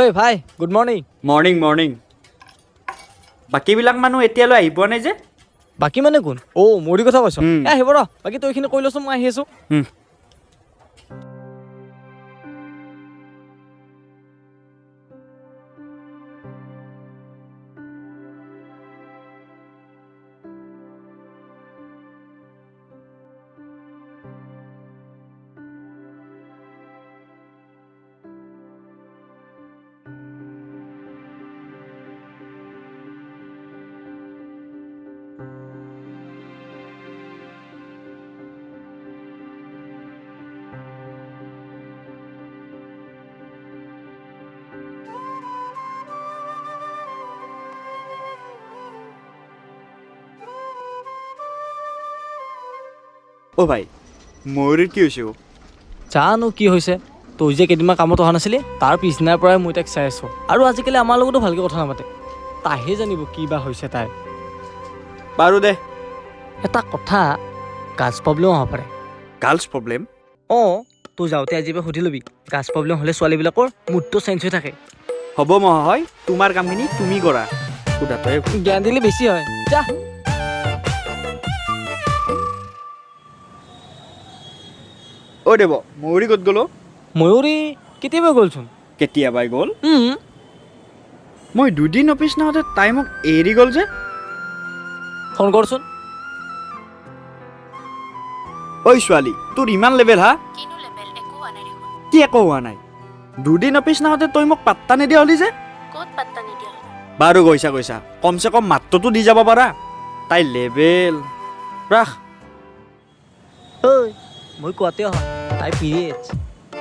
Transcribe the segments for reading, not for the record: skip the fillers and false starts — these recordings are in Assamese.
ঐ ভাই গুড মৰ্ণিং। Morning morning. বাকীবিলাক মানুহ এতিয়ালৈ আহি পোৱা নাই যে? বাকী মানে কোন? মৰি কথা কৈছ? আহিব ৰ, বাকী তই এইখিনি কৈ লচোন, মই আহি আছো। অ' ভাই ময়ূৰীৰ কি হৈছে? জানো কি হৈছে, তই যে কেইদিনমান কামত অহা নাছিলি, তাৰ পিছদিনাৰ পৰাই মই তাইক চাই আছো। আৰু আজিকালি আমাৰ লগতো ভালকৈ কথা নাপাতে। তাইহে জানিব কি বা হৈছে তাই। বাৰু দে। এটা কথা, গাৰ্লছ প্ৰব্লেম হ'ব পাৰে। Girls problem? তই যাওঁতে আজি পৰা সুধি ল'বি। গাৰ্লছ প্ৰব্লেম হ'লে ছোৱালীবিলাকৰ মুডটো চেঞ্জ হৈ থাকে। হ'ব মহাশয়, তোমাৰ কামখিনি তুমি কৰা। সোধাটোৱে জ্ঞান দিলে বেছি হয়। যা। অ' দেৱ, ময়ূৰী ক'ত গ'ল? ময়ূৰী কেতিয়াবা গ'লচোন। কেতিয়াবাই গ'ল? মই দুদিন অফিচ নাহোঁতে তাই মোক এৰি গ'ল যে? ফোন কৰচোন। ঐ ছোৱালী, তোৰ ইমান লেবেল হা? কিনো লেবেল, একো হোৱা নাই দেখোন। কি একো হোৱা নাই? দুদিন অফিচ নাহোঁতে তই মোক পাত্তা নিদিয়া হ'লি যে? ক'ত পাত্তা নিদিয়া হ'ল? বাৰু গৈছা কমচে কম মাতটোতো দি যাব পাৰা। তাই লেবেল ৰাখ। ঐ মই কোৱাতে অহা, তাই পিৰিয়ডছ।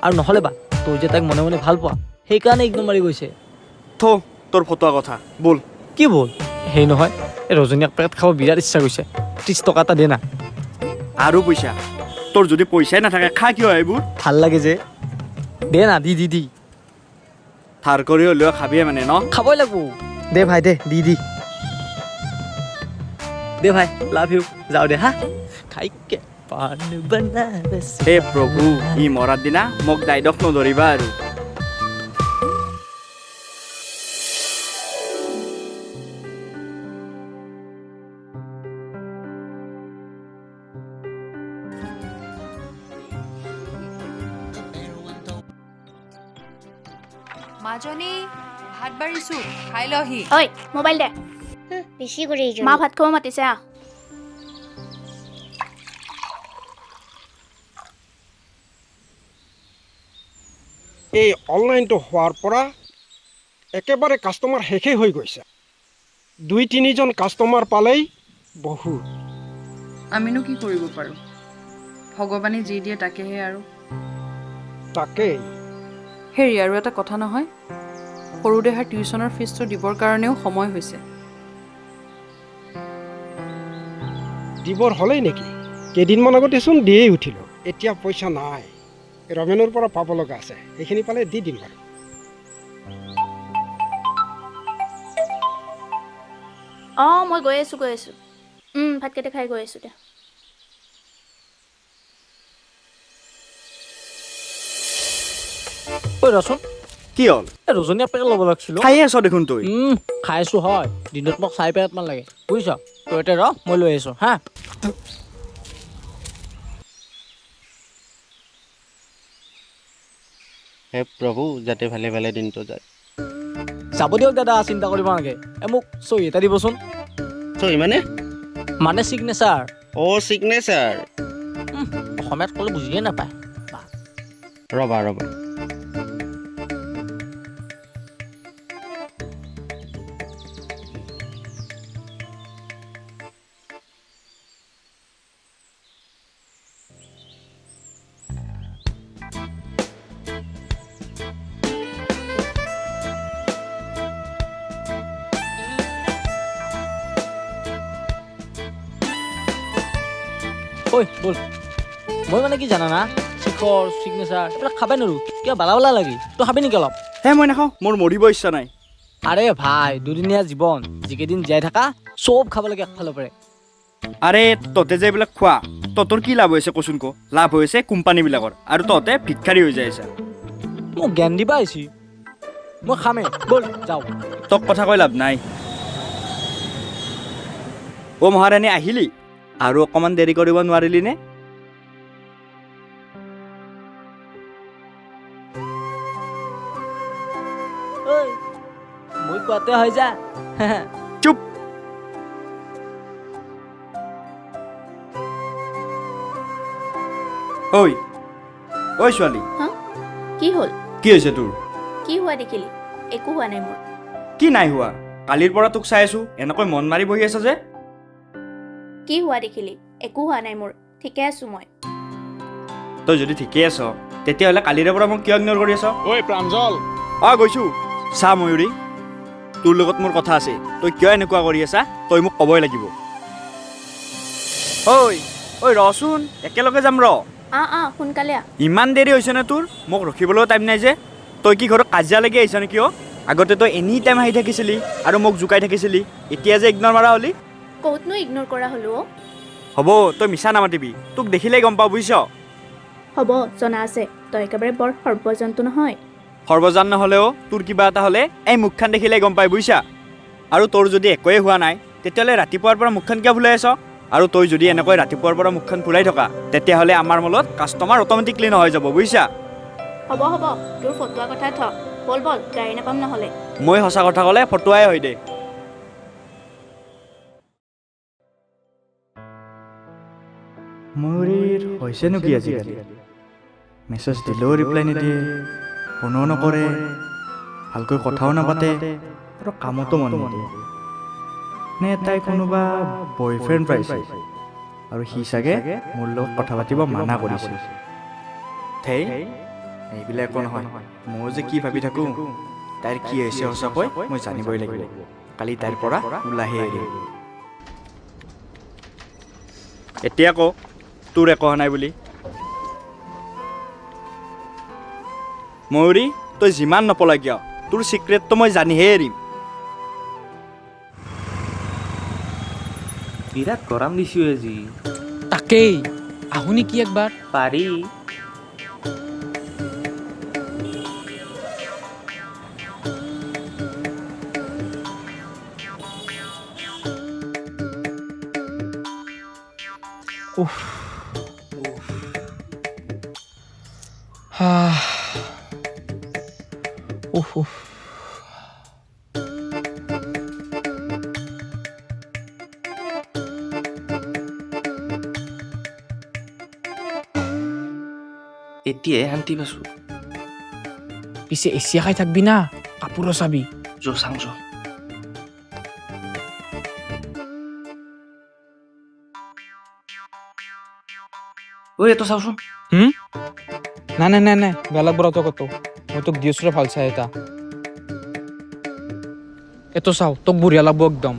আৰু নহ'লে বা তই যে তাইক মনে মনে ভাল পোৱা, সেইকাৰণে ইগনোৰ মাৰি গৈছে। তোৰ ফটোৱা কথা ব'ল। কি ব'ল? সেই নহয়, এই ৰজনীক পেকেট খাব বিৰাট ইচ্ছা গৈছে। 30 টকা এটা দে না। আৰু পইচা? তোৰ যদি পইচাই নাথাকে খা কিয় এইবোৰ? ভাল লাগে যে, দে না, দি ধাৰ কৰি হ'লেও খাবিয়ে মানে ন? খাবই লাগব। দে ভাই দে, দি দে ভাই, লাভ ইউ। যাওঁ দে হা। খাইকে পান বনাৰস। হে প্ৰভু, ই মৰাৰ দিনা মোক দাইদক নধৰিবা আৰু। মাজনী ভাত বাঢ়িছো, খাই লহি। ঐ মোবাইল দে। বেছি কৰি মা ভাত খাব মাতিছে আহ। এই অনলাইনটো হোৱাৰ পৰা একেবাৰে কাষ্টমাৰ শেষেই হৈ গৈছে। 2-3জন কাষ্টমাৰ পালেই বহুত। আমিনো কি কৰিব পাৰোঁ? ভগৱানে যি দিয়ে তাকেহে আৰু। তাকেই। হেৰি, আৰু এটা কথা নহয়, সৰু দেহাৰ টিউশ্যনৰ ফিজটো দিবৰ কাৰণেও সময় হৈছে। দিবৰ হ'লেই নেকি? কেইদিনমান আগতেচোন দিয়েই উঠিলোঁ। এতিয়া পইচা নাই, ৰমেনৰ পৰা পাব লগা আছে। সেইখিনি পালে দি দিম বাৰু। মই গৈ আছো ভাতকেইটা খাই গৈ আছো দে। ঐ ৰচোন, কি হ'ল? এই ৰজনীক পেকেট ল'ব লাগিছিল। খাই আছ দেখোন তই। খাইছো হয়, দিনত মোক 4 পেকেটমান লাগে বুজিছ। তই এতিয়া ৰ, মই লৈ আহিছো হা। হে প্ৰভু, যাতে ভালে ভালে দিনটো যায়। যাব দিয়ক দাদা, চিন্তা কৰিব নালাগে। মোক চহী এটা দিবচোন। চহী মানে চিগনেচাৰ। চিগনেচাৰ। অসমীয়াত ক'লে বুজিয়ে নাপায়। ৰ'বা। ঐ ব'ল। মই মানে কি জানা না, শিখৰ চিগনেচাৰ এইবিলাক খাবাই নোৱাৰোঁ, কিবা বালা লাগি। তই খাবি নেকি অলপ? হে মই নাখাওঁ, মোৰ মৰিব ইচ্ছা নাই। আৰে ভাই, দুদিনীয়া জীৱন, যিকেইদিন জীয়াই থাকা চব খাব লাগে একফালৰ পৰাই। আৰে তহঁতে যে এইবিলাক খোৱা, তহঁতৰ কি লাভ হৈছে কচোন ক? লাভ হৈছে কোম্পানীবিলাকৰ, আৰু তহঁতে ভিক্ষাৰী হৈ যাই আছে। মোক জ্ঞান দিবা আহিছি। মই খামেই ব'ল যাওঁ। তোক কথা কৈ লাভ নাই। অ' মহাৰাণী আহিলি আৰু অকণমান দেৰি কৰিব নোৱাৰিলি নে? ঐ মই কোৱাতে হৈ যা। চুপ। ঐ ঐ ছোৱালী, হা কি হ'ল? কি হৈছে তোৰ? কি হোৱা দেখিলি? একো হোৱা নাই মোৰ। কি নাই হোৱা? কালিৰ পৰা তোক চাই আছো, এনেকৈ মন মাৰি বহি আছ যে? কি হোৱা দেখিলি? একো হোৱা নাই মোৰ, ঠিকে আছো মই। তই যদি ঠিকেই আছ তেতিয়াহ'লে কালিৰে পৰা মোক কিয় ইগন'ৰ কৰি আছ? ঐ প্ৰাঞ্জল, গৈছো। চা ময়ূৰী, তোৰ লগত মোৰ কথা আছে। তই কিয় এনেকুৱা কৰি আছা তই মোক ক'বই লাগিব। ঐ ৰচোন, একেলগে যাম ৰ। সোনকালে আহ। ইমান দেৰি হৈছে নে তোৰ? মোক ৰখিবলৈও টাইম নাই যে। তই কি ঘৰত কাজিয়া লাগি আহিছ নেকি? আগতে তই এনি টাইম আহি থাকিছিলি আৰু মোক জোকাই থাকিছিলি, এতিয়া যে ইগন'ৰ মাৰা হ'লি। ক'তনো ইগন'ৰ কৰা হ'লো অ'? হ'ব, তই মিছা নামাতিবি, তোক দেখিলেই গম পাওঁ বুজিছ। হ'ব, জনা আছে তই একেবাৰে বৰ সৰ্বজন্তু নহয়। সৰ্বজান নহ'লেও তোৰ কিবা এটা হ'লে এই মুখখন দেখিলেই গম পাই বুজিছা। আৰু তোৰ যদি একোৱেই হোৱা নাই তেতিয়াহ'লে ৰাতিপুৱাৰ পৰা মুখখন কিয় ফুলাই আছ? আৰু তই যদি এনেকৈ ৰাতিপুৱাৰ পৰা মুখখন ফুলাই থকা তেতিয়াহ'লে আমাৰ মলত কাষ্টমাৰ অট'মেটিকলি নহয় যাব বুজিছা। হ'ব তোৰ ফটোৱা কথা থ। বল গাড়ী নাপাম নহ'লে। মই সঁচা কথা ক'লে ফটোৱাই হয় দে। ময়ূৰীৰ হৈছেনো কি আজিকালি? মেছেজ দিলেও ৰিপ্লাই নিদিয়ে, ফোনো নকৰে, ভালকৈ কথাও নাপাতে আৰু কামতো মন নিদিয়ে। নে তাই কোনোবা বয়ফ্ৰেণ্ড পাইছে আৰু সি চাগে মোৰ লগত কথা পাতিব মানা কৰিছে। ধেই, এইবিলাক একো নহয়। মই যে কি ভাবি থাকোঁ, তাইৰ কি হৈছে সঁচাকৈ মই জানিবই লাগিব। কালি তাইৰ পৰা ওলাইহে এৰিম। এতিয়া ক, তোৰ একো হোৱা নাই বুলি। ময়ূৰী, তই যিমান নপলা কিয় তোৰ চিক্ৰেটটো মই জানিহে এৰিম। বিৰাট গৰম দিছোঁ আজি। তাকেই আহো নেকি একবাৰ? পাৰি। এতিয়াহে শান্তি পাইছোঁ। পিছে এচিয়া খাই থাকবি না, কাপোৰো চাবি। চাওঁ ঐ, এইটো চাওঁচোন। নাই বেলেগ বৰাটো কতো মই তোক দি আছো ৰ ভাল চাই এটা। এইটো চাওঁ, তোক বঢ়িয়া লাগব একদম।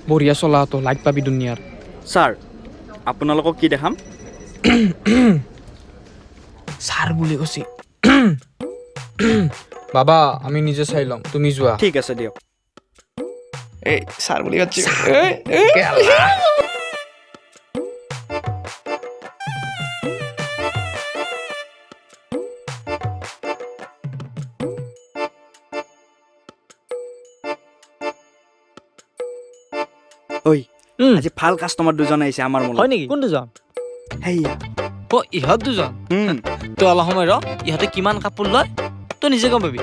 বঢ়িয়া চলা তো, লাইক পাবি দুনিয়াৰ। ছাৰ, আপোনালোকক কি দেখাম? ছাৰ বুলি কৈছে। বাবা, আমি নিজে চাই ল'ম, তুমি যোৱা। ঠিক আছে দিয়ক। এই ছাৰ বুলি কৈছে। আজি ভাল কাষ্টমাৰ দুজন আহিছে আমাৰ মনত। হয় নেকি? কোন দুজন? সেইয়া। ইহঁত দুজন? তই অলপ সময় ৰ, ইহঁতে কিমান কাপোৰ লয় তই নিজে গম পাবি।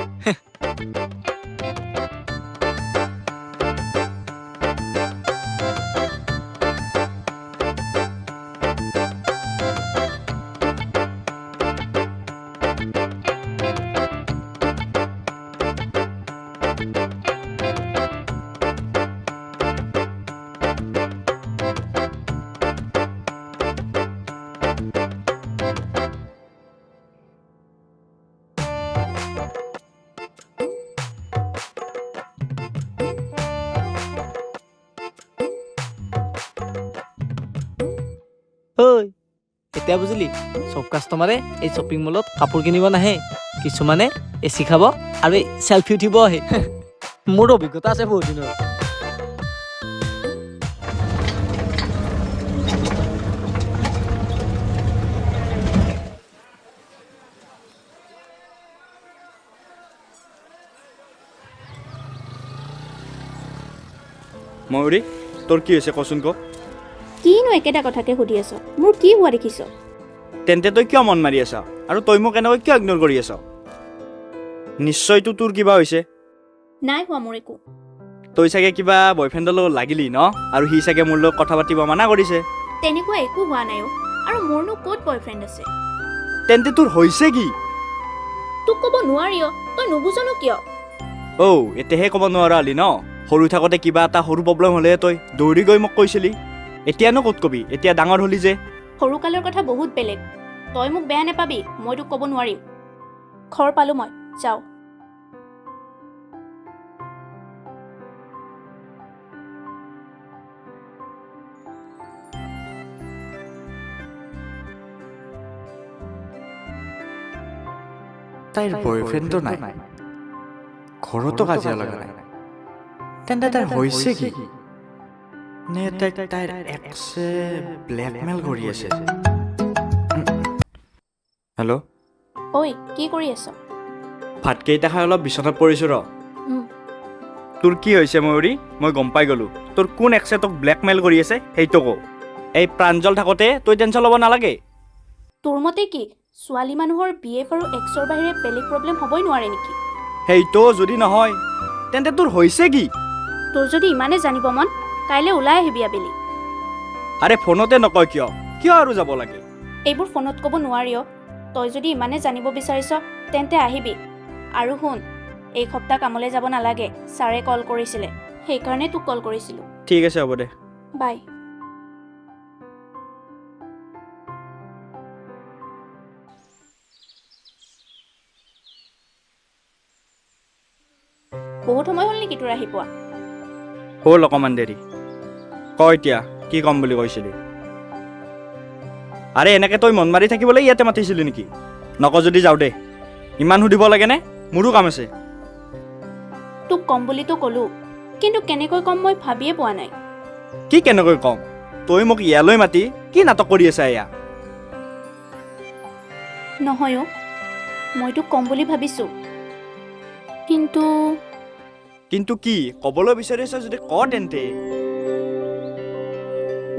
এতিয়া বুজিলি, চব কাষ্টমাৰে এই শ্বপিং মলত কাপোৰ কিনিব নাহে, কিছুমানে এচি খাব আৰু এই চেলফি উঠিব আহে। মোৰ অভিজ্ঞতা আছে বহুত দিনৰ। ময়ূৰী তোৰ কি হৈছে কচোন ক কিনো একেটা কথাকে সুধি আছ মোৰ কি হোৱা দেখিছ তেন্তে তই কিয় মন মাৰি আছ আৰু তই মোক এনেকৈ কিয় ইগন'ৰ কৰি আছ নিশ্চয়তো তোৰ কিবা হৈছে নাই হোৱা মোৰ একো তই চাগে কিবা বয়ফ্ৰেণ্ডৰ লগত লাগিলি ন আৰু সি চাগে মোৰ লগত কথা পাতিব মানা কৰিছে তেনেকুৱা একো হোৱা নাই অ' আৰু মোৰনো ক'ত বয়ফ্ৰেণ্ড আছে তেন্তে তোৰ হৈছে কি তোক ক'ব নোৱাৰি অ' তই নুবুজনো কিয় এতিয়াহে ক'ব নোৱাৰা হলি ন সৰু থাকোঁতে কিবা এটা সৰু প্ৰব্লেম হ'লে তই দৌৰি গৈ মোক কৈছিলি এতিয়ানো ক'ত কবি এতিয়া ডাঙৰ হ'লি যে সৰুকালৰ কথা বহুত বেলেগ তই মোক বেয়া নাপাবি মই তোক ক'ব নোৱাৰিম ঘৰ পালোঁ মই যাওঁ তাইৰ বয়ফ্ৰেণ্ডটো নাই ঘৰতো কাজিয়া লগা নাই তেন্তে তাইৰ হৈছে কি নে তাইৰ এক্সে ব্লেকমেইল কৰি আছে হেল্ল' ঐ কি কৰি আছ ভাতকেইটা খাই অলপ বিচনাত পৰিছোঁ ৰ উম। তোৰ কি হৈছে ময়ূৰী মই গম পাই গ'লোঁ তোৰ কোন এক্সে তোক ব্লেকমেইল কৰি আছে সেইটো কওঁ এই প্ৰাঞ্জল থাকোঁতে তই টেনশ্যন ল'ব নালাগে তোৰ মতে কি ছোৱালী মানুহৰ BF আৰু এক্সৰ বাহিৰে বেলেগ প্ৰব্লেম হ'বই নোৱাৰে নেকি সেইটো যদি নহয় তেন্তে তোৰ হৈছে কি তোৰ যদি ইমানে জানিব মন কাইলৈ ওলাই আহিবি আবেলি আৰে ফোনতে নকয় কিয় আৰু যাব লাগে এইবোৰ ফোনত ক'ব নোৱাৰি অ' তই যদি ইমানে জানিব বিচাৰিছ তেন্তে আহিবি আৰু শুন এই সপ্তাহ কামলৈ যাব নালাগে ছাৰে কল কৰিছিলে সেইকাৰণে তোক কল কৰিছিলোঁ ঠিক আছে হ'ব দে বাই বহুত সময় হ'ল নেকি তোৰ আহি পোৱা হ'ল অকণমান দেৰি ক এতিয়া কি ক'ম বুলি কৈছিলি আৰে এনেকৈ তই মন মাৰি থাকিবলৈ ইয়াতে মাতিছিলি নেকি নক যদি যাওঁ দে ইমান সুধিব লাগেনে মোৰো কাম আছে তোক কম বুলিতো ক'লোঁ কিন্তু কেনেকৈ কম মই ভাবিয়ে পোৱা নাই কি কেনেকৈ ক'ম তই মোক ইয়ালৈ মাতি কি নাটক কৰি আছা এয়া নহয় অ' মই তোক কম বুলি ভাবিছোঁ কিন্তু কিন্তু কি ক'বলৈ বিচাৰিছ যদি ক তেন্তে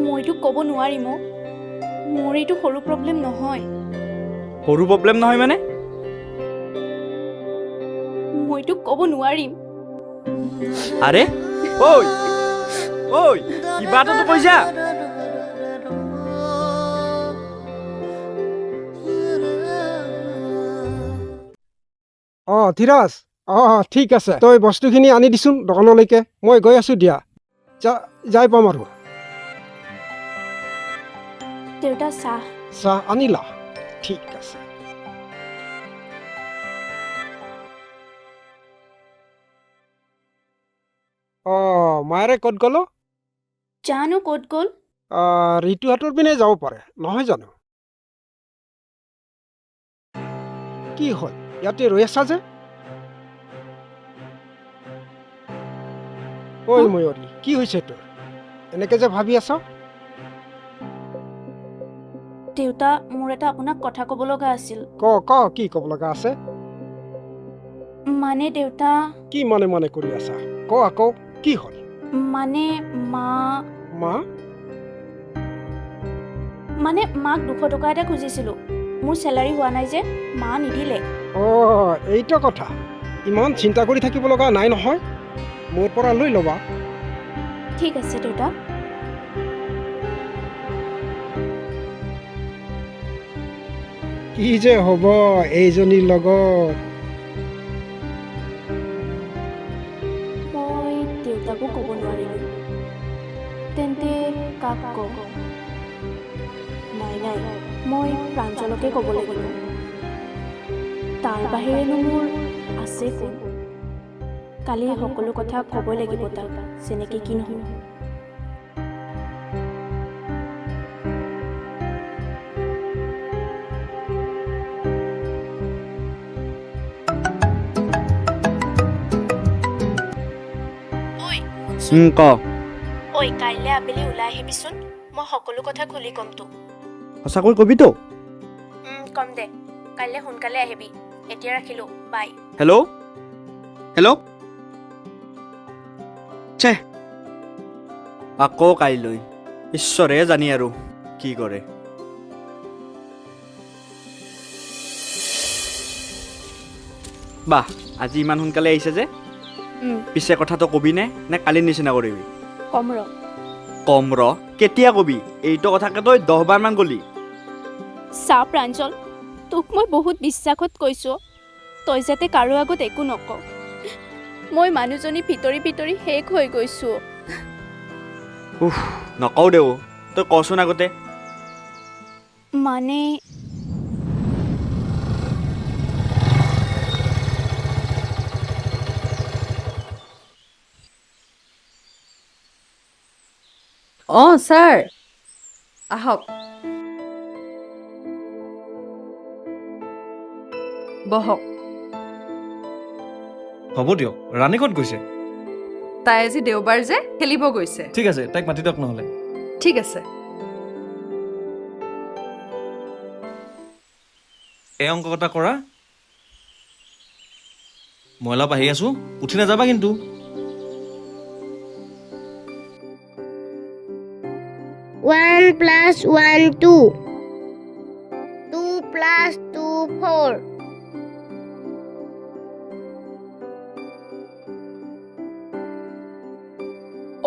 মই তোক ক'ব নোৱাৰিম অ' মোৰ এইটো সৰু প্ৰব্লেম নহয় সৰু প্ৰব্লেম নহয় মানে মই তোক ক'ব নোৱাৰিম আৰে ঐ কিবা এটাতো কৈ যা অঁ ধীৰাজ অঁ ঠিক আছে তই বস্তুখিনি আনি দিচোন দোকানলৈকে মই গৈ আছোঁ দিয়া যাই পাম আৰু দেউতা চাহ চাহ আনিলা ঠিক আছে অঁ মায়েৰে ক'ত গ'ল জানো ক'ত গ'ল ঋতুহাতৰ পিনে যাব পাৰে নহয় জানো কি হ'ল ইয়াতে ৰৈ আছা যে ঐ ময়ূৰী কি হৈছে তোৰ এনেকে যে ভাবি আছ দেউতা মোৰ এটা আপোনাক কথা ক'ব লগা আছিল ক কি ক'ব লগা আছে মানে দেউতা কি মানে কৰি আছা ক আকৌ কি হ'ল মানে মাক 200 টকা এটা খুজিছিলোঁ মোৰ চেলাৰী হোৱা নাই যে মা নিদিলে অঁ এইটো কথা ইমান চিন্তা কৰি থাকিব লগা নাই নহয় মোৰ পৰা লৈ ল'বা ঠিক আছে দেউতা কি যে হ'ব এইজনীৰ লগত মই দেউতাকো ক'ব নোৱাৰিলোঁ তেন্তে কাক ক'ম নাই মই প্ৰাঞ্জলকে ক'ব লাগিব তাৰ বাহিৰেনো মোৰ আছে কোন কালি সকলো কথা ক'বই লাগিব তাক যেনেকৈ কি নহয় ক ঐ কাইলৈ আবেলি ওলাই আহিবিচোন মই সকলো কথা খুলি ক'ম তোক সঁচাকৈ কবিতো কম দে কাইলৈ সোনকালে আহিবি এতিয়া ৰাখিলোঁ বাই হেল্ল' আকৌ কাইলৈ ঈশ্বৰে জানি আৰু কি কৰে। বাহ, আজি ইমান সোনকালে আহিছে যে? পিছে কথাটো কবি নে কালিৰ নিচিনা কৰিবি? কম ৰ কম ৰ কেতিয়া কবি? এইটো কথাকে তই 10 বাৰমান গলি। চা প্ৰাঞ্জল, তোক মই বহুত বিশ্বাসত কৈছোঁ, তই যাতে কাৰো আগত একো নকওঁ। মই মানুহজনী ভিতৰি ভিতৰি শেষ হৈ গৈছোঁ। উফ, নকওঁ দে অ', তই কচোন আগতে। মানে অঁ ছাৰ আহক, বহক। হ'ব দিয়ক। ৰাণী ক'ত গৈছে? তাই আজি দেওবাৰ যে খেলিব গৈছে। ঠিক আছে, তাইক মাতি দিয়ক নহ'লে। ঠিক আছে। এই অংক এটা কৰা। মই অলপ আহি আছোঁ, উঠি নাযাবা কিন্তু। One plus 1 2. 2 plus 2 4.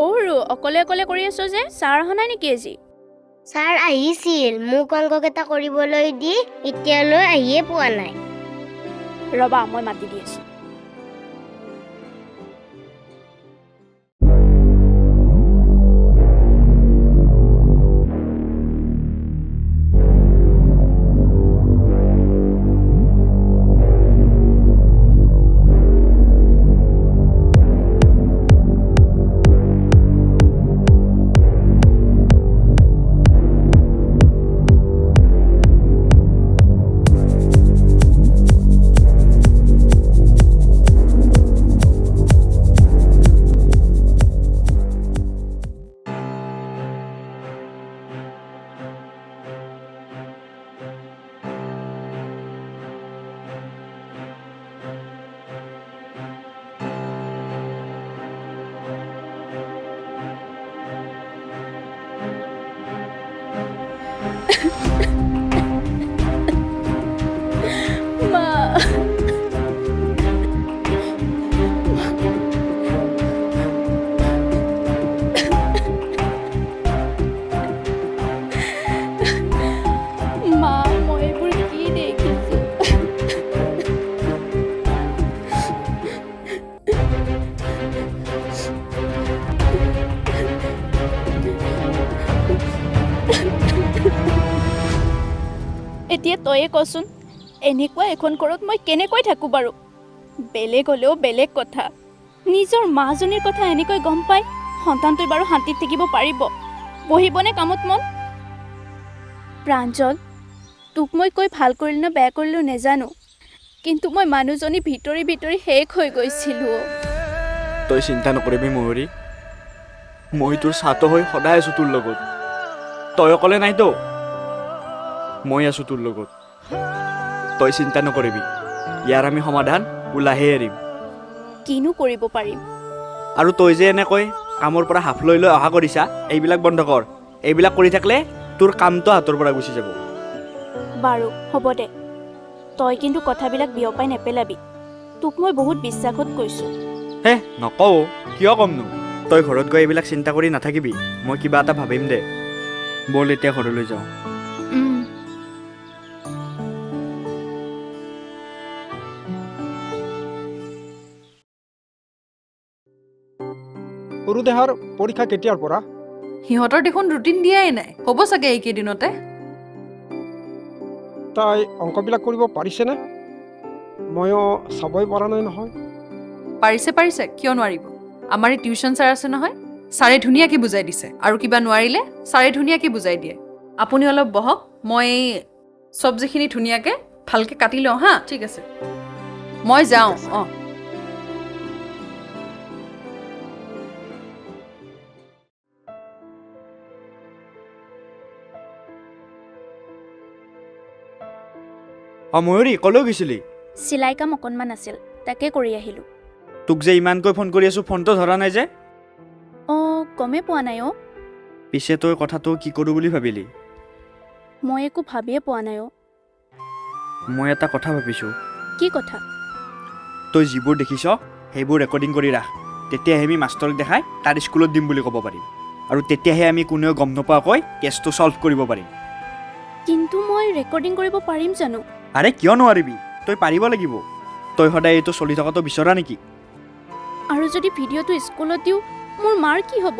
অৰু অকলে অকলে কৰি আছ যে, ছাৰ অহা নাই নেকি আজি? ছাৰ আহিছিল, মোক অংককেইটা কৰিবলৈ দি এতিয়ালৈ আহিয়ে পোৱা নাই। ৰবা, মই মাতি দি আছোঁ। এতিয়া তয়ে কচোন, এনেকুৱা এখন ঘৰত মই কেনেকৈ থাকোঁ বাৰু? বেলেগ হ'লেও বেলেগ কথা, নিজৰ মাজনীৰ কথা এনেকৈ গম পাই সন্তানটোৱে বাৰু শান্তিত থাকিব পাৰিব? বহিবনে কামত মন? প্ৰাঞ্জল, তোক মই কৈ ভাল কৰিলোঁ নে বেয়া কৰিলোঁ নেজানো, কিন্তু মই মানুহজনী ভিতৰি ভিতৰি শেষ হৈ গৈছিলোঁ। তই চিন্তা নকৰিবি ময়ূৰী, মই তোৰ ছাত্ৰ হৈ সদায় আছোঁ তোৰ লগত। তই অকলে নাইতো, মই আছোঁ তোৰ লগত। তই চিন্তা নকৰিবি, ইয়াৰ আমি সমাধান ওলাইহে এৰিম। কিনো কৰিব পাৰিম? আৰু তই যে এনেকৈ কামৰ পৰা হাফ লৈ লৈ অহা কৰিছা, এইবিলাক বন্ধ কৰ। এইবিলাক কৰি থাকিলে তোৰ কামটো হাতৰ পৰা গুচি যাব। বাৰু হ'ব দে, তই কিন্তু কথাবিলাক বিয়পাই নেপেলাবি। তোক মই বহুত বিশ্বাসত কৈছোঁ। হে নকওঁ, কিয় ক'মনো? তই ঘৰত গৈ এইবিলাক চিন্তা কৰি নাথাকিবি, মই কিবা এটা ভাবিম দে। ব'ল এতিয়া ঘৰলৈ যাওঁ। সৰু দেহাৰ পৰীক্ষা কেতিয়াৰ পৰা? সিহঁতৰ দেখোন ৰুটিন দিয়াই নাই, হ'ব চাগে এইকেইদিনতে। তাই অংকবিলাক কৰিব পাৰিছেনে? ময়ো চাবই পৰা নাই নহয়। পাৰিছে পাৰিছে, কিয় নোৱাৰিব? আমাৰ এই টিউশ্যন ছাৰ আছে নহয়, ছাৰে ধুনীয়াকৈ বুজাই দিছে, আৰু কিবা নোৱাৰিলে ছাৰে ধুনীয়াকৈ বুজাই দিয়ে। আপুনি অলপ বহক, মই চব্জিখিনি ধুনীয়াকৈ ভালকৈ কাটি লওঁ হা। ঠিক আছে, মই যাওঁ। অঁ ময়ূৰী, ক'লৈ গৈছিলি? চিলাই কাম অকণমান আছিল, তাকে কৰি আহিলোঁ। তোক যে ইমানকৈ ফোন কৰি আছোঁ, ফোনটো ধৰা নাই যে? অঁ, গমেই পোৱা নাই অ' পিছে তই কথাটো কি কৰোঁ বুলি ভাবিলি? মই একো ভাবিয়ে পোৱা নাই অ' মই এটা কথা ভাবিছোঁ। কি কথা? তই যিবোৰ দেখিছ সেইবোৰ ৰেকৰ্ডিং কৰি ৰাখ। তেতিয়াহে আমি মাষ্টৰক দেখাই তাৰ স্কুলত দিম বুলি ক'ব পাৰিম। আৰু তেতিয়াহে আমি কোনেও গম নোপোৱাকৈ কেছটো ছল্ভ কৰিব পাৰিম। কিন্তু মই ৰেকৰ্ডিং কৰিব পাৰিম জানো? আৰে কিয় নোৱাৰিবি? তই পাৰিব লাগিব। তই সদায় এইটো চলি থকাটো বিচৰা নেকি? আৰু যদি ভিডিঅ'টো স্কুলত দিওঁ মোৰ মাৰ কি হ'ব?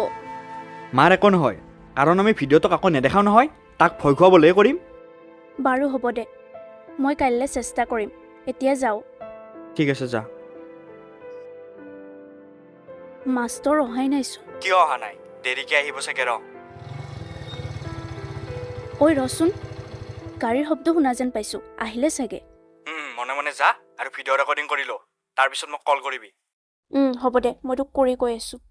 মাৰ একো নহয়, কাৰণ আমি ভিডিঅ'টো কাকো নেদেখাওঁ নহয়। তাক ভয় খুৱাবলৈহে কৰিম। বাৰু হ'ব দে, মই কাইলৈ চেষ্টা কৰিম। এতিয়া যাওঁ। ঠিক আছে যা। মাষ্টৰ অহাই নাইচোন। কিয় অহা নাই? দেৰিকৈ আহিব চাগে ৰ। ঐ ৰচোন, গাড়ীৰ শব্দ শুনা যেন পাইছোঁ। আহিলে চাগে। মনে মনে যা আৰু ভিডিঅ' ৰেকৰ্ডিং কৰি ল। তাৰপিছত মোক কল কৰিবি। হ'ব দে, মই তোক কৰি কৈ আছোঁ।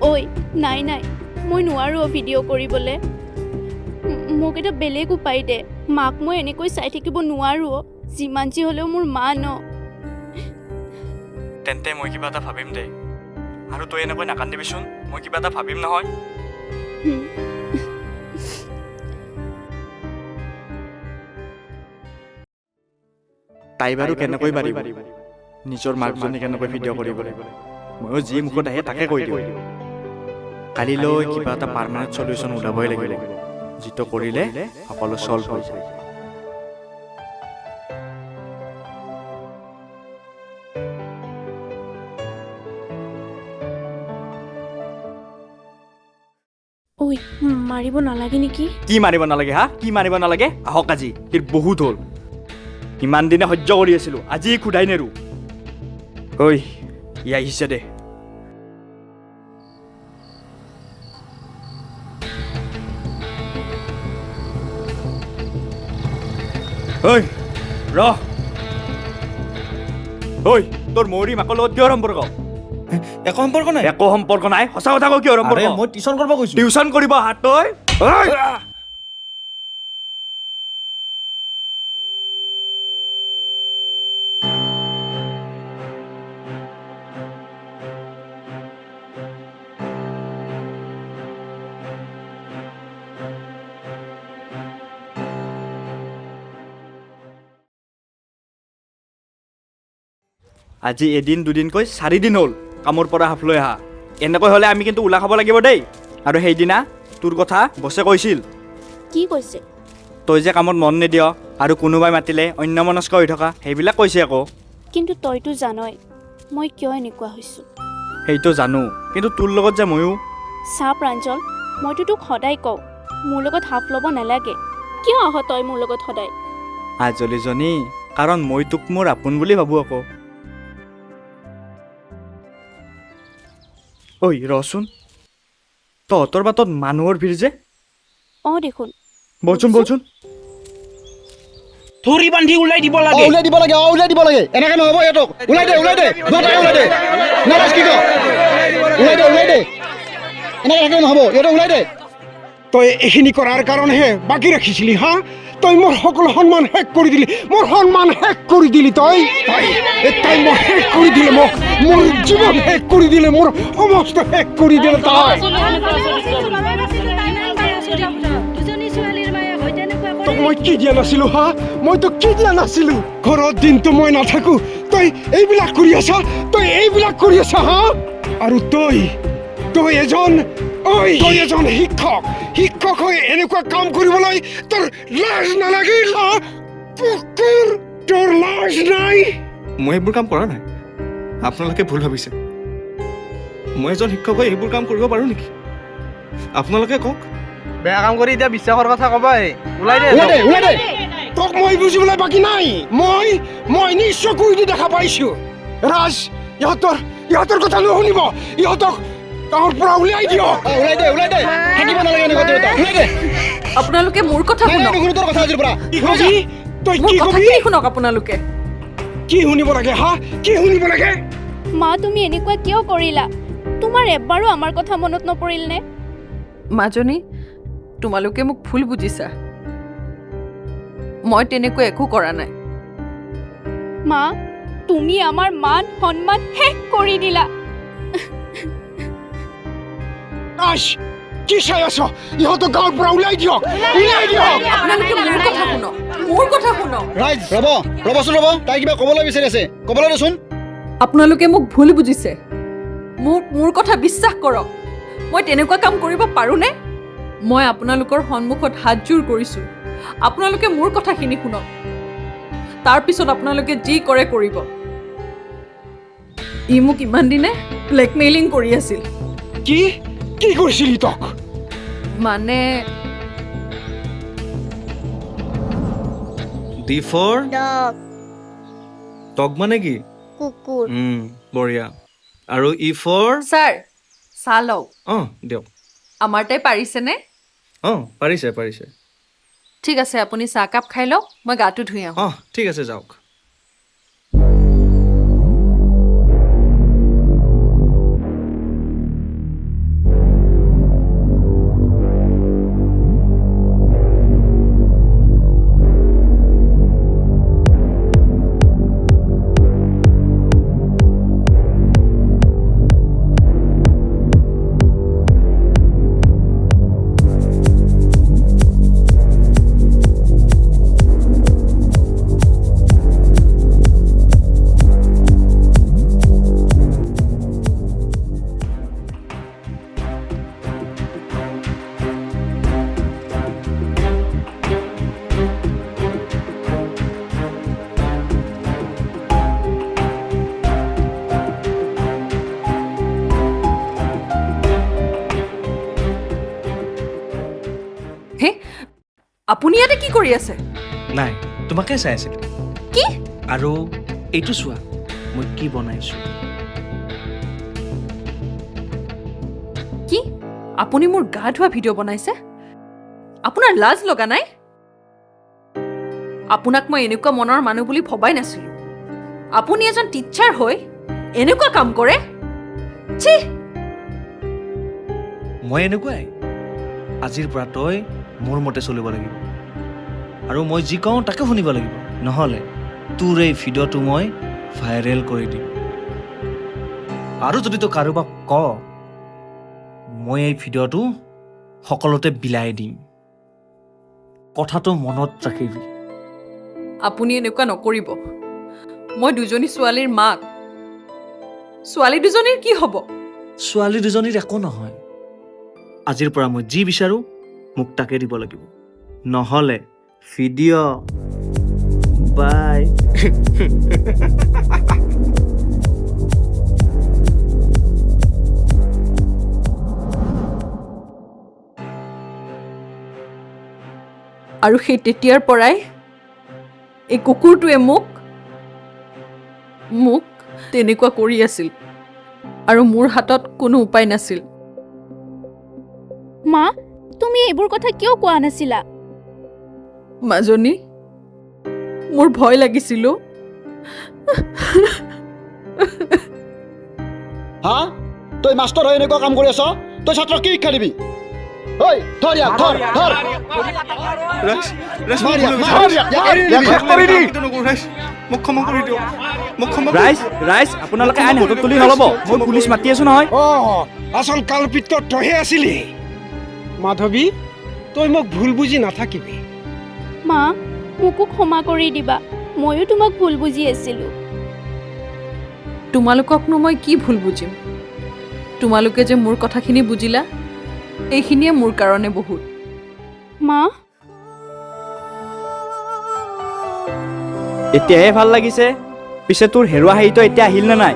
ঐ নাই নাই, মই নোৱাৰোঁ ভিডিঅ' কৰিবলৈ। মোক এটা বেলেগ উপায় দে। মাক মই এনেকৈ চাই থাকিব নোৱাৰোঁ। যিমান যি হ'লেও মোৰ মা ন। তেন্তে মই কিবা এটা ভাবিম দে। আৰু তই এনেকৈ নাকান্দিবিচোন, মই কিবা এটা ভাবিম নহয়। তাই বাৰু কেনেকৈ পাৰিব নিজৰ মাকজনী কেনেকৈ ভিডিঅ' কৰিবলৈ? ময়ো যি মুখত আহে তাকে কৈ দিওঁ। কালিলৈ কিবা এটা পাৰ্মানেণ্ট চলিউশ্যন ওলাবই লাগিব, যিটো কৰিলে সকলো ছল্ভ হৈ যায়। ঐ মাৰিব নালাগে নেকি? কি মাৰিব নালাগে হা? কি মাৰিব নালাগে? আহক আজি, সি বহুত হ'ল। ইমান দিনে সহ্য কৰি আছিলোঁ, আজি খুদাই নেৰো। ঐ ই আহিছে দে। ঐ ৰ। ঐ তোৰ মৌৰী মাকৰ লগত কিহৰ সম্পৰ্ক? একো সম্পৰ্ক নাই। একো সম্পৰ্ক নাই? সঁচা কথা কৈ কিহৰ সম্পৰ্ক? মই টিউশ্যন কৰিব গৈছোঁ। টিউশ্যন কৰিব হাত তই? আজি এদিন দুদিনকৈ 4 দিন হ'ল কামৰ পৰা হাফ লৈ আহা। এনেকৈ হ'লে আমি কিন্তু ওলা খাব লাগিব দেই। আৰু সেইদিনা তোৰ কথা বছে কৈছিল। কি কৈছে? তই যে কামত মন নিদিয় আৰু কোনোবাই মাতিলে অন্যমনস্ক হৈ থকা, সেইবিলাক কৈছে আকৌ। কিন্তু তইতো জানই মই কিয় এনেকুৱা হৈছোঁ। সেইটো জানো, কিন্তু তোৰ লগত যে ময়ো। চা প্ৰাঞ্জল, মইতো তোক সদায় কওঁ মোৰ লগত হাফ ল'ব নালাগে। কিয় আহ তই মোৰ লগত সদায়? আজলিজনী, কাৰণ মই তোক মোৰ আপোন বুলি ভাবোঁ আকৌ। ঐ ৰচোন, তহঁতৰ বাটত মানুহৰ ভিৰ যে। দেখোন। বলচোন বলচোন। ধৰি বান্ধি ওলাই দিব লাগে। ওলাই দিব লাগে, ওলাই দিব লাগে। এনেকে নহ'ব ইহঁতক। ওলাই দে, ওলাই দে। দুটাকে ওলাই দে। নাৰাজ কি কয়? ওলাই দে, ওলাই দে। এনেকে থাকিলে নহ'ব, ইহঁতক ওলাই দে। তই এইখিনি কৰাৰ কাৰণেহে বাকী ৰাখিছিলি হা? তই মোৰ সকলো সন্মান শেষ কৰি দিলি। মোৰ সন্মান শেষ কৰি দিলি তই। তই মোক শেষ কৰি দিলে, মোক মোৰ জীৱন শেষ কৰি দিলে, মোৰ সমস্ত শেষ কৰি দিলে তই। তোক মই কি দিয়া নাছিলো হা? মই তোক কি দিয়া নাছিলো? ঘৰত দিনটো মই নাথাকো, তই এইবিলাক কৰি আছা, তই এইবিলাক কৰি আছা হা? আৰু তই এজন শিক্ষক। শিক্ষক হৈ এনেকুৱা কাম কৰিবলৈ তোৰ লাজ নালাগিল? তোৰ লাজ নাই? মই এইবোৰ কাম কৰা নাই, আপোনালোকে ভুল ভাবিছে। মই এজন শিক্ষক হৈ এইবোৰ কাম কৰিব পাৰোঁ নেকি? আপোনালোকে কওক। বেয়া কাম কৰি এতিয়া বিশ্বাসৰ কথা ক'বা। ওলাই দে। ওলাই দে, ওলাই দে। তোক মই বুজিবলৈ বাকী নাই মই নিশ্চয় কুইদি দেখা পাইছো ৰাজ ইহঁতৰ কথা নুশুনিব ইহঁতক গাঁৱৰ পৰা উলিয়াই দিয়ক ওলাই দে থাকিব নালাগে এনেকুৱা দেউতা ওলাই দে আপোনালোকে মোৰ কথা নাই শুনক নুশুনো তোৰ কথা আজিৰ পৰা কি কবি তই মোৰ কি কবি কথাখিনি শুনক আপোনালোকে কি শুনিব লাগে হা কি শুনিব লাগে মা তুমি এনেকুৱা কিয় কৰিলা তোমাৰ এবাৰো আমাৰ কথা মনত নপৰিল নে মাজনী তোমালোকে মোক ভুল বুজিছা মই তেনেকৈ একো কৰা নাই মা তুমি আমাৰ মান সন্মান শেষ কৰি দিলা আশ কি চাই আছ ইহঁতক গাঁৱৰ পৰা উলিয়াই দিয়ক আপোনালোকে মোৰ কথা শুনক ৰাইজ ৰ'বচোন তাই কিবা ক'বলৈ বিচাৰি আছে ক'বলৈ দেচোন আপোনালোকে মোক ভুল বুজিছে মোৰ কথা বিশ্বাস কৰক মই তেনেকুৱা কাম কৰিব পাৰোঁনে মই আপোনালোকৰ সন্মুখত হাতযোৰ কৰিছোঁ আপোনালোকে মোৰ কথাখিনি শুনক তাৰপিছত আপোনালোকে যি কৰে কৰিব ই মোক ইমান দিনে ব্লেকমেইলিং কৰি আছিল কি কৰিছিলি তক মানে D4 ডগ ডগ মানে কি কুকুৰ বঢ়িয়া আৰু E4 ছাৰ চাহ লওক অঁ দিয়ক আমাৰ তাই পাৰিছেনে অঁ পাৰিছে ঠিক আছে আপুনি চাহকাপ খাই লওক মই গাটো ধুই আহোঁ অঁ ঠিক আছে যাওক হে আপুনি ইয়াতে কি কৰি আছে নাই তোমাকে চাই আছিলোঁ কি আৰু এইটো চোৱা মই কি বনাইছোঁ কি আপুনি মোৰ গা ধোৱা ভিডিঅ' বনাইছে আপোনাৰ লাজ লগা নাই আপোনাক মই এনেকুৱা মনৰ মানুহ বুলি ভবাই নাছিলোঁ আপুনি এজন টিচাৰ হৈ এনেকুৱা কাম কৰে ছি মই এনেকুৱাই আজিৰ পৰা তই মোৰ মতে চলিব লাগিব আৰু মই যি কওঁ তাকে শুনিব লাগিব নহ'লে তোৰ এই ভিডিঅ'টো মই ভাইৰেল কৰি দিম আৰু যদি তই কাৰোবাক ক মই এই ভিডিঅ'টো সকলোতে বিলাই দিম কথাটো মনত ৰাখিবি আপুনি এনেকুৱা নকৰিব মই দুজনী ছোৱালীৰ মাক ছোৱালী দুজনীৰ কি হ'ব ছোৱালী দুজনীৰ একো নহয় আজিৰ পৰা মই যি বিচাৰোঁ মোক তাকে দিব লাগিব নহ'লে ভিডিঅ' বাই আৰু সেই তেতিয়াৰ পৰাই এই কুকুৰটোৱে মোক তেনেকুৱা কৰি আছিল আৰু মোৰ হাতত কোনো উপায় নাছিল মা তুমি এইবোৰ কথা কিয় কোৱা নাছিলা মাজনী মোৰ ভয় লাগিছিল হা তই মাষ্টৰ হৈ এনেকুৱা কাম কৰি আছ তই ছাত্ৰক কি শিক্ষা দিবি ঐ ধৰ ইয়াক ধৰ মোক ক্ষমা কৰি দিয়ক ৰাইজ আপোনালোকে আইন হাতত তুলি নল'ব মই পুলিচ মাতি আছো নহয় আচল কালপিত তইহে আছিলি মাধৱী তই মোক ভুল বুজি নাথাকিবি মা মোকো ক্ষমা কৰি দিবা ময়ো তোমাক ভুল বুজি আছিলোঁ তোমালোককনো মই কি ভুল বুজিম তোমালোকে যে মোৰ কথাখিনি বুজিলা এইখিনিয়ে মোৰ কাৰণে বহুত মা এতিয়াহে ভাল লাগিছে পিছে তোৰ হেৰুৱা হেৰিটো এতিয়া আহিল নে নাই